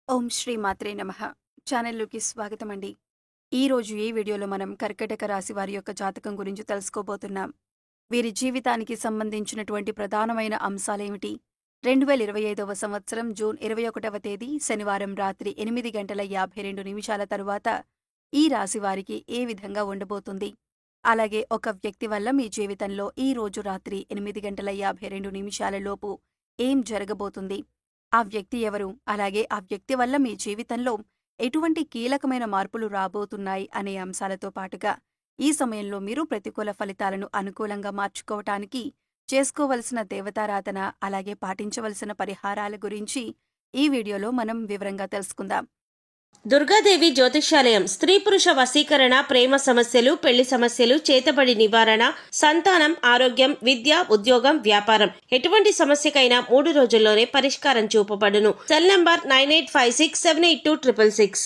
ఓం శ్రీ మాత్రే నమః. ఛానల్‌లోకి స్వాగతమండి. ఈరోజు ఈ వీడియోలో మనం కర్కాటక రాశి వారి యొక్క జాతకం గురించి తెలుసుకోబోతున్నాం. వీరి జీవితానికి సంబంధించినటువంటి ప్రధానమైన అంశాలేమిటి? 2025వ సంవత్సరం జూన్ 21వ తేదీ శనివారం రాత్రి 8:52 తరువాత ఈ రాశి వారికి ఏ విధంగా ఉండబోతుంది? అలాగే ఒక వ్యక్తి వల్ల మీ జీవితంలో ఈ రోజు రాత్రి 8:52 లోపు ఏం జరగబోతుంది? ఆ వ్యక్తి ఎవరు? అలాగే ఆ వ్యక్తి వల్ల మీ జీవితంలో ఎటువంటి కీలకమైన మార్పులు రాబోతున్నాయి అనే అంశాలతో పాటుగా, ఈ సమయంలో మీరు ప్రతికూల ఫలితాలను అనుకూలంగా మార్చుకోవటానికి చేసుకోవలసిన దేవతారాధన, అలాగే పాటించవలసిన పరిహారాల గురించి ఈ వీడియోలో మనం వివరంగా తెలుసుకుందాం. దుర్గాదేవి జ్యోతిష్యాలయం స్త్రీ పురుష వశీకరణ, ప్రేమ సమస్యలు, పెళ్లి సమస్యలు, చేతబడి నివారణ, సంతానం, ఆరోగ్యం, విద్య, ఉద్యోగం, వ్యాపారం ఎటువంటి సమస్యకైనా 3 రోజుల్లోనే పరిష్కారం చూపబడును. Cell number 9856782666.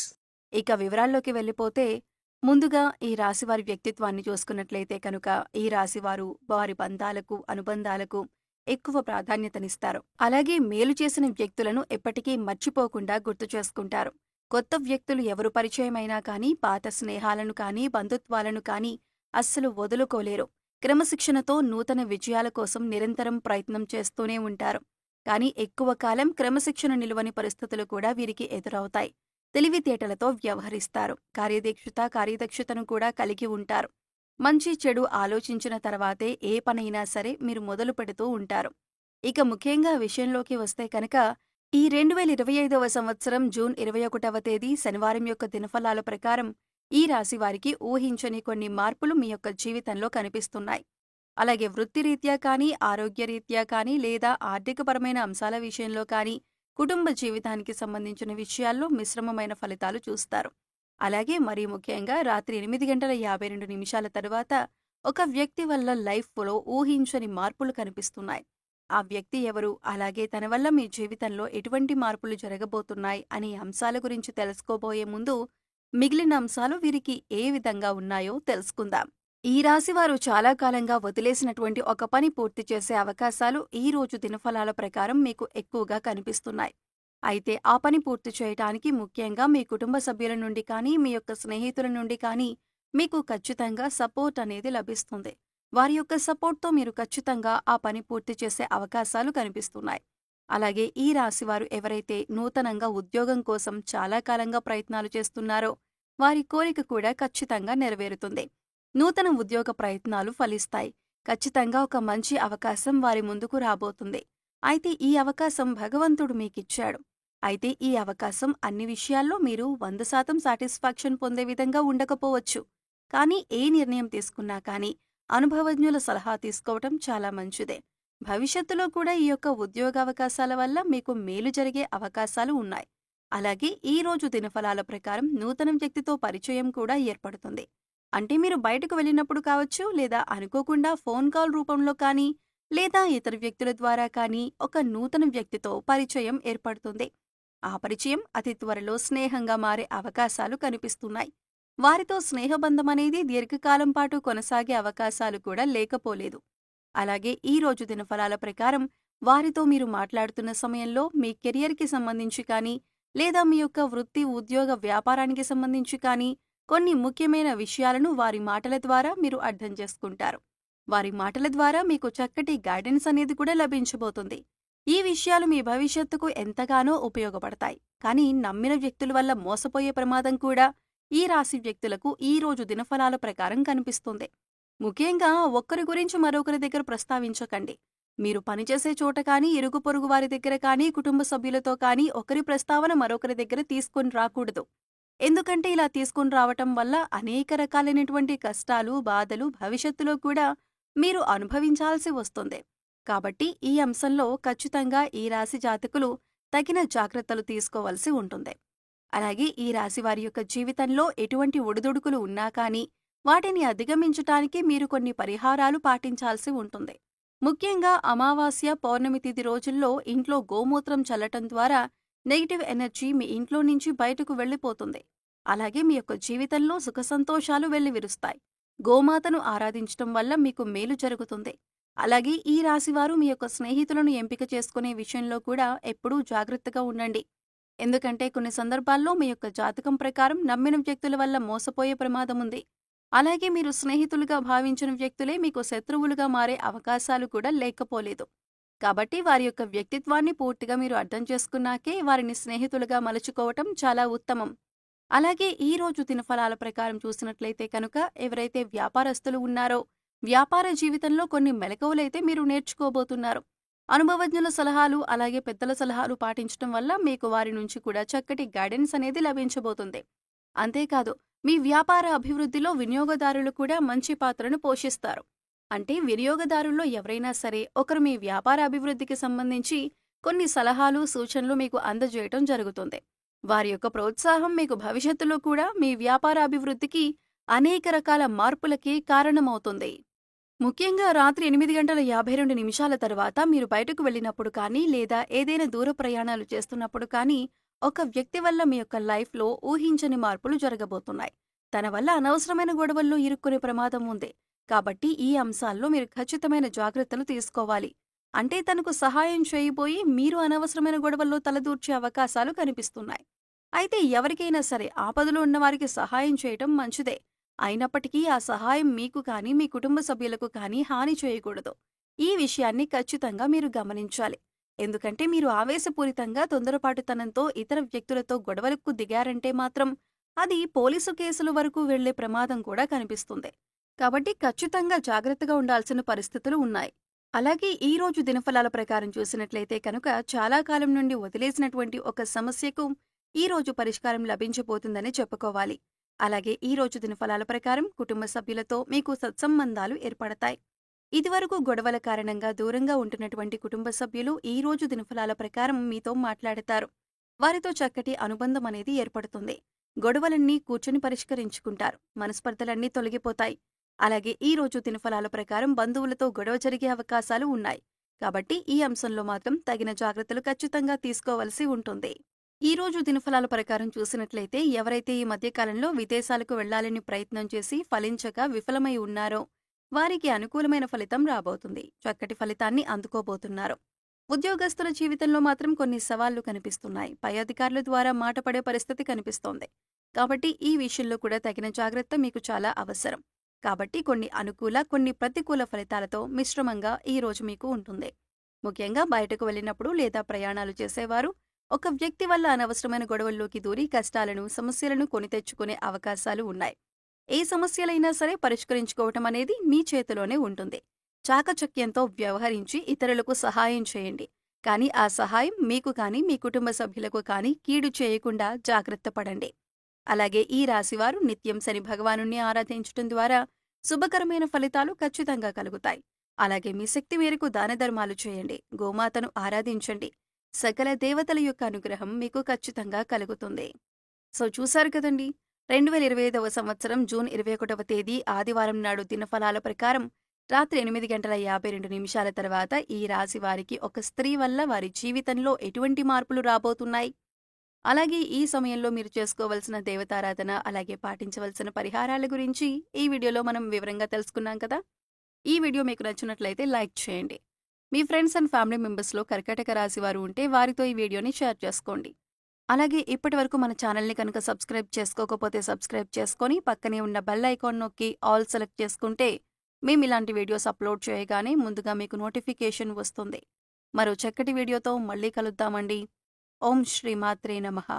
ఇక వివరాల్లోకి వెళ్ళిపోతే, ముందుగా ఈ రాశివారి వ్యక్తిత్వాన్ని చూసుకున్నట్లయితే కనుక, ఈ రాశివారు వారి బంధాలకు, అనుబంధాలకు ఎక్కువ ప్రాధాన్యతనిస్తారు. అలాగే మేలు చేసిన వ్యక్తులను ఎప్పటికీ మర్చిపోకుండా గుర్తు చేసుకుంటారు. కొత్త వ్యక్తులు ఎవరు పరిచయమైనా కానీ, పాత స్నేహాలను కానీ, బంధుత్వాలను కానీ అస్సలు వదులుకోలేరు. క్రమశిక్షణతో నూతన విజయాల కోసం నిరంతరం ప్రయత్నం చేస్తూనే ఉంటారు. కానీ ఎక్కువ కాలం క్రమశిక్షణ నిలువని పరిస్థితులు కూడా వీరికి ఎదురవుతాయి. తెలివితేటలతో వ్యవహరిస్తారు. కార్యదక్షతను కూడా కలిగి ఉంటారు. మంచి చెడు ఆలోచించిన తర్వాతే ఏ పనైనా సరే మీరు మొదలు పెడుతూ ఉంటారు. ఇక ముఖ్యంగా విషయంలోకి వస్తే కనుక, ఈ 2025వ సంవత్సరం జూన్ 21వ తేదీ శనివారం యొక్క దినఫలాల ప్రకారం ఈ రాశి వారికి ఊహించని కొన్ని మార్పులు మీ యొక్క జీవితంలో కనిపిస్తున్నాయి. అలాగే వృత్తిరీత్యా కానీ, ఆరోగ్యరీత్యా కానీ, లేదా ఆర్థికపరమైన అంశాల విషయంలో కానీ, కుటుంబ జీవితానికి సంబంధించిన విషయాల్లో మిశ్రమమైన ఫలితాలు చూస్తారు. అలాగే మరీ ముఖ్యంగా రాత్రి 8:52 తరువాత ఒక వ్యక్తి వల్ల లైఫ్‌లో ఊహించని మార్పులు కనిపిస్తున్నాయి. ఆ వ్యక్తి ఎవరు? అలాగే తన వల్ల మీ జీవితంలో ఎటువంటి మార్పులు జరగబోతున్నాయి అనే అంశాల గురించి తెలుసుకోబోయే ముందు, మిగిలిన అంశాలు వీరికి ఏ విధంగా ఉన్నాయో తెలుసుకుందాం. ఈ రాశివారు చాలా కాలంగా వదిలేసినటువంటి ఒక పని పూర్తి చేసే అవకాశాలు ఈ రోజు దినఫలాల ప్రకారం మీకు ఎక్కువగా కనిపిస్తున్నాయి. అయితే ఆ పని పూర్తి చేయటానికి ముఖ్యంగా మీ కుటుంబ సభ్యుల నుండి కానీ, మీ యొక్క స్నేహితుల నుండి కానీ మీకు ఖచ్చితంగా సపోర్ట్ అనేది లభిస్తుంది. వారి యొక్క సపోర్ట్‌తో మీరు ఖచ్చితంగా ఆ పని పూర్తి చేసే అవకాశాలు కనిపిస్తున్నాయి. అలాగే ఈ రాశివారు ఎవరైతే నూతనంగా ఉద్యోగం కోసం చాలా కాలంగా ప్రయత్నాలు చేస్తున్నారో, వారి కోరిక కూడా ఖచ్చితంగా నెరవేరుతుంది. నూతన ఉద్యోగ ప్రయత్నాలు ఫలిస్తాయి. ఖచ్చితంగా ఒక మంచి అవకాశం వారి ముందుకు రాబోతుంది. అయితే ఈ అవకాశం భగవంతుడు మీకిచ్చాడు. అయితే ఈ అవకాశం అన్ని విషయాల్లో మీరు 100% సాటిస్ఫాక్షన్ పొందే విధంగా ఉండకపోవచ్చు. కానీ ఏ నిర్ణయం తీసుకున్నా కానీ, అనుభవజ్ఞుల సలహా తీసుకోవటం చాలా మంచిదే. భవిష్యత్తులో కూడా ఈ యొక్క ఉద్యోగావకాశాల వల్ల మీకు మేలు జరిగే అవకాశాలు ఉన్నాయి. అలాగే ఈ రోజు దినఫలాల ప్రకారం నూతన వ్యక్తితో పరిచయం కూడా ఏర్పడుతుంది. అంటే మీరు బయటకు వెళ్ళినప్పుడు కావచ్చు, లేదా అనుకోకుండా ఫోన్ కాల్ రూపంలో కానీ, లేదా ఇతర వ్యక్తుల ద్వారా కానీ ఒక నూతన వ్యక్తితో పరిచయం ఏర్పడుతుంది. ఆ పరిచయం అతి త్వరలో స్నేహంగా మారే అవకాశాలు కనిపిస్తున్నాయి. వారితో స్నేహబంధం అనేది దీర్ఘకాలం పాటు కొనసాగే అవకాశాలు కూడా లేకపోలేదు. అలాగే ఈ రోజు దినఫలాల ప్రకారం వారితో మీరు మాట్లాడుతున్న సమయంలో మీ కెరియర్‌కి సంబంధించి కానీ, లేదా మీ యొక్క వృత్తి, ఉద్యోగ, వ్యాపారానికి సంబంధించి కానీ కొన్ని ముఖ్యమైన విషయాలను వారి మాటల ద్వారా మీరు అర్థం చేసుకుంటారు. వారి మాటల ద్వారా మీకు చక్కటి గైడెన్స్ అనేది కూడా లభించబోతుంది. ఈ విషయాలు మీ భవిష్యత్తుకు ఎంతగానో ఉపయోగపడతాయి. కానీ నమ్మిన వ్యక్తుల వల్ల మోసపోయే ప్రమాదం కూడా ఈ రాశి వ్యక్తులకు ఈ రోజు దినఫలాల ప్రకారం కనిపిస్తుంది. ముఖ్యంగా ఒక్కరి గురించి మరొకరి దగ్గర ప్రస్తావించకండి. మీరు పనిచేసే చోట కానీ, ఇరుగు పొరుగు వారి దగ్గర కానీ, కుటుంబ సభ్యులతో కానీ ఒకరి ప్రస్తావన మరొకరి దగ్గర తీసుకొని రాకూడదు. ఎందుకంటే ఇలా తీసుకొని రావటం వల్ల అనేక రకాలైనటువంటి కష్టాలు, బాధలు భవిష్యత్తులో కూడా మీరు అనుభవించాల్సి వస్తుంది. కాబట్టి ఈ అంశంలో ఖచ్చితంగా ఈ రాశి జాతకులు తగిన జాగ్రత్తలు తీసుకోవలసి ఉంటుంది. అలాగే ఈ రాశి వారి యొక్క జీవితంలో ఎటువంటి ఒడిదుడుకులు ఉన్నా కానీ, వాటిని అధిగమించటానికి మీరు కొన్ని పరిహారాలు పాటించాల్సి ఉంటుంది. ముఖ్యంగా అమావాస్య, పౌర్ణమి తిథి రోజుల్లో ఇంట్లో గోమూత్రం చల్లటం ద్వారా నెగటివ్ ఎనర్జీ మీ ఇంట్లో నుంచి బయటకు వెళ్ళిపోతుంది. అలాగే మీ యొక్క జీవితంలో సుఖ సంతోషాలు వెల్లివిరుస్తాయి. గోమాతను ఆరాధించటం వల్ల మీకు మేలు జరుగుతుంది. అలాగే ఈ రాశివారు మీ యొక్క స్నేహితులను ఎంపిక చేసుకునే విషయంలో కూడా ఎప్పుడూ జాగ్రత్తగా ఉండండి. ఎందుకంటే కొన్ని సందర్భాల్లో మీ యొక్క జాతకం ప్రకారం నమ్మిన వ్యక్తుల వల్ల మోసపోయే ప్రమాదం ఉంది. అలాగే మీరు స్నేహితులుగా భావించిన వ్యక్తులే మీకు శత్రువులుగా మారే అవకాశాలు కూడా లేకపోలేదు. కాబట్టి వారి యొక్క వ్యక్తిత్వాన్ని పూర్తిగా మీరు అర్థం చేసుకున్నాకే వారిని స్నేహితులుగా మలుచుకోవటం చాలా ఉత్తమం. అలాగే ఈ రోజు దినఫలాల ప్రకారం చూసినట్లయితే కనుక ఎవరైతే వ్యాపారస్తులు ఉన్నారో వ్యాపార జీవితంలో కొన్ని మెలకువలైతే మీరు నేర్చుకోబోతున్నారు. అనుభవజ్ఞుల సలహాలు అలాగే పెద్దల సలహాలు పాటించడం వల్ల మీకు వారి నుంచి కూడా చక్కటి గైడెన్స్ అనేది లభించబోతుంది. అంతేకాదు మీ వ్యాపార అభివృద్ధిలో వినియోగదారులు కూడా మంచి పాత్రను పోషిస్తారు. అంటే వినియోగదారుల్లో ఎవరైనా సరే ఒకరు మీ వ్యాపార అభివృద్ధికి సంబంధించి కొన్ని సలహాలు సూచనలు మీకు అందజేయటం జరుగుతుంది. వారి యొక్క ప్రోత్సాహం మీకు భవిష్యత్తులో కూడా మీ వ్యాపార అభివృద్ధికి అనేక రకాల మార్పులకి కారణమవుతుంది. ముఖ్యంగా రాత్రి 8:52 తర్వాత మీరు బయటకు వెళ్ళినప్పుడు కానీ లేదా ఏదైనా దూర ప్రయాణాలు చేస్తున్నప్పుడు కానీ ఒక వ్యక్తి వల్ల మీ యొక్క లైఫ్లో ఊహించని మార్పులు జరగబోతున్నాయి. తన వల్ల అనవసరమైన గొడవల్లో ఇరుక్కునే ప్రమాదం ఉంది. కాబట్టి ఈ అంశాల్లో మీరు ఖచ్చితమైన జాగ్రత్తలు తీసుకోవాలి. అంటే తనకు సహాయం చేయబోయి మీరు అనవసరమైన గొడవల్లో తలదూర్చే అవకాశాలు కనిపిస్తున్నాయి. అయితే ఎవరికైనా సరే ఆపదలో ఉన్నవారికి సహాయం చేయటం మంచిదే. అయినప్పటికీ ఆ సహాయం మీకు కానీ మీ కుటుంబ సభ్యులకు కానీ హాని చేయకూడదు. ఈ విషయాన్ని ఖచ్చితంగా మీరు గమనించాలి. ఎందుకంటే మీరు ఆవేశపూరితంగా తొందరపాటుతనంతో ఇతర వ్యక్తులతో గొడవలకు దిగారంటే మాత్రం అది పోలీసు కేసుల వరకు వెళ్లే ప్రమాదం కూడా కనిపిస్తుంది. కాబట్టి ఖచ్చితంగా జాగ్రత్తగా ఉండాల్సిన పరిస్థితులు ఉన్నాయి. అలాగే ఈ రోజు దినఫలాల ప్రకారం చూసినట్లయితే కనుక చాలా కాలం నుండి వదిలేసినటువంటి ఒక సమస్యకు ఈ రోజు పరిష్కారం లభించబోతుందని చెప్పుకోవాలి. అలాగే ఈ రోజు దినఫలాల ప్రకారం కుటుంబ సభ్యులతో మీకు సత్సంబంధాలు ఏర్పడతాయి. ఇదివరకు గొడవల కారణంగా దూరంగా ఉంటున్నటువంటి కుటుంబ సభ్యులు ఈ రోజు దినఫలాల ప్రకారం మీతో మాట్లాడతారు. వారితో చక్కటి అనుబంధం అనేది ఏర్పడుతుంది. గొడవలన్నీ కూర్చుని పరిష్కరించుకుంటారు. మనస్పర్ధలన్నీ తొలగిపోతాయి. అలాగే ఈ రోజు దినఫలాల ప్రకారం బంధువులతో గొడవ జరిగే అవకాశాలు ఉన్నాయి. కాబట్టి ఈ అంశంలో మాత్రం తగిన జాగ్రత్తలు ఖచ్చితంగా తీసుకోవలసి ఉంటుంది. ఈ రోజు దినఫలాల ప్రకారం చూసినట్లయితే ఎవరైతే ఈ మధ్యకాలంలో విదేశాలకు వెళ్లాలని ప్రయత్నం చేసి ఫలించక విఫలమై ఉన్నారో వారికి అనుకూలమైన ఫలితం రాబోతుంది. చక్కటి ఫలితాన్ని అందుకోబోతున్నారు. ఉద్యోగస్తుల జీవితంలో మాత్రం కొన్ని సవాళ్లు కనిపిస్తున్నాయి. పై అధికారుల ద్వారా మాట పడే పరిస్థితి కనిపిస్తోంది. కాబట్టి ఈ విషయంలో కూడా తగిన జాగ్రత్త మీకు చాలా అవసరం. కాబట్టి కొన్ని అనుకూల కొన్ని ప్రతికూల ఫలితాలతో మిశ్రమంగా ఈ రోజు మీకు ఉంటుంది. ముఖ్యంగా బయటకు వెళ్ళినప్పుడు లేదా ప్రయాణాలు చేసేవారు ఒక వ్యక్తి వల్ల అనవసరమైన గొడవల్లోకి దూరి కష్టాలను సమస్యలను కొని తెచ్చుకునే అవకాశాలు ఉన్నాయి. ఏ సమస్యలైనా సరే పరిష్కరించుకోవటం అనేది మీ చేతిలోనే ఉంటుంది. చాకచక్యంతో వ్యవహరించి ఇతరులకు సహాయం చేయండి. కానీ ఆ సహాయం మీకు కానీ మీ కుటుంబ సభ్యులకు కానీ కీడు చేయకుండా జాగ్రత్త పడండి. అలాగే ఈ రాశివారు నిత్యం శని భగవానుణ్ణి ఆరాధించడం ద్వారా శుభకరమైన ఫలితాలు ఖచ్చితంగా కలుగుతాయి. అలాగే మీ శక్తి మేరకు దానధర్మాలు చేయండి. గోమాతను ఆరాధించండి. సకల దేవతల యొక్క అనుగ్రహం మీకు ఖచ్చితంగా కలుగుతుంది. సో చూశారు కదండి, 2025వ సంవత్సరం జూన్ 21వ తేదీ ఆదివారం నాడు దినఫలాల ప్రకారం రాత్రి 8:52 తర్వాత ఈ రాశి వారికి ఒక స్త్రీ వల్ల వారి జీవితంలో ఎటువంటి మార్పులు రాబోతున్నాయి, అలాగే ఈ సమయంలో మీరు చేసుకోవలసిన దేవతారాధన అలాగే పాటించవలసిన పరిహారాల గురించి ఈ వీడియోలో మనం వివరంగా తెలుసుకున్నాం కదా. ఈ వీడియో మీకు నచ్చినట్లయితే లైక్ చేయండి. మీ ఫ్రెండ్స్ అండ్ ఫ్యామిలీ మెంబర్స్లో కర్కాటక రాశి వారు ఉంటే వారితో ఈ వీడియోని షేర్ చేసుకోండి. అలాగే ఇప్పటి వరకు మన ఛానల్ని కనుక సబ్స్క్రైబ్ చేసుకోకపోతే సబ్స్క్రైబ్ చేసుకొని పక్కనే ఉన్న బెల్ ఐకాన్ నొక్కి ఆల్ సెలెక్ట్ చేసుకుంటే మేము ఇలాంటి వీడియోస్ అప్లోడ్ చేయగానే ముందుగా మీకు నోటిఫికేషన్ వస్తుంది. మరో చక్కటి వీడియోతో మళ్ళీ కలుద్దామండి. ఓం శ్రీ మాత్రే నమః.